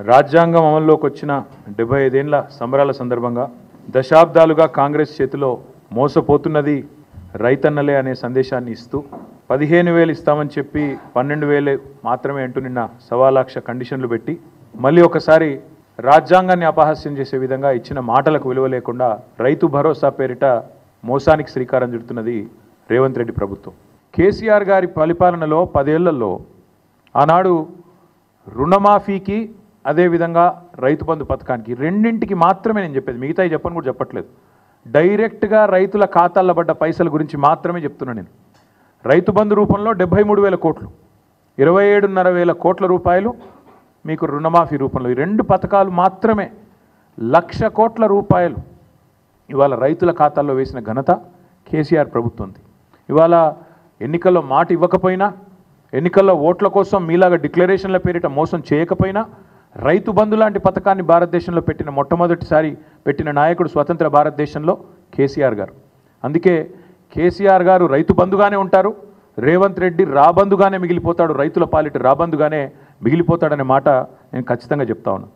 రాజ్యాంగం అమల్లోకి వచ్చిన 75 ఏళ్ల సంబరాల సందర్భంగా దశాబ్దాలుగా కాంగ్రెస్ చేతిలో మోసపోతున్నది రైతన్నలే అనే సందేశాన్ని ఇస్తూ 15,000 ఇస్తామని చెప్పి 12,000 మాత్రమే అంటూ నిన్న 1,00,000 కండిషన్లు పెట్టి మళ్ళీ ఒకసారి రాజ్యాంగాన్ని అపహాస్యం చేసే విధంగా ఇచ్చిన మాటలకు విలువ లేకుండా రైతు భరోసా పేరిట మోసానికి శ్రీకారం చుడుతున్నది రేవంత్ రెడ్డి ప్రభుత్వం. కేసీఆర్ గారి పరిపాలనలో 10 ఏళ్లలో ఆనాడు రుణమాఫీకి అదేవిధంగా రైతు బంధు పథకానికి రెండింటికి మాత్రమే నేను చెప్పేది, మిగతాయి చెప్పని కూడా చెప్పట్లేదు. డైరెక్ట్గా రైతుల ఖాతాల్లో పడ్డ పైసల గురించి మాత్రమే చెప్తున్నాను నేను. రైతు బంధు రూపంలో 73,000 కోట్లు, 27,500 కోట్ల రూపాయలు మీకు రుణమాఫీ రూపంలో. ఈ రెండు పథకాలు మాత్రమే 1,00,000 కోట్ల రూపాయలు ఇవాళ రైతుల ఖాతాల్లో వేసిన ఘనత కేసీఆర్ ప్రభుత్వంది. ఇవాళ ఎన్నికల్లో మాట ఇవ్వకపోయినా, ఎన్నికల్లో ఓట్ల కోసం మీలాగా డిక్లరేషన్ల పేరిట మోసం చేయకపోయినా, రైతు బంధు లాంటి పథకాన్ని భారతదేశంలో పెట్టిన మొట్టమొదటిసారి పెట్టిన నాయకుడు స్వతంత్ర భారతదేశంలో కేసీఆర్ గారు. అందుకే కేసీఆర్ గారు రైతు బంధుగానే ఉంటారు, రేవంత్ రెడ్డి రాబందుగానే మిగిలిపోతాడు, రైతుల పాలిట రాబందుగానే మిగిలిపోతాడనే మాట నేను ఖచ్చితంగా చెప్తా ఉన్నాను.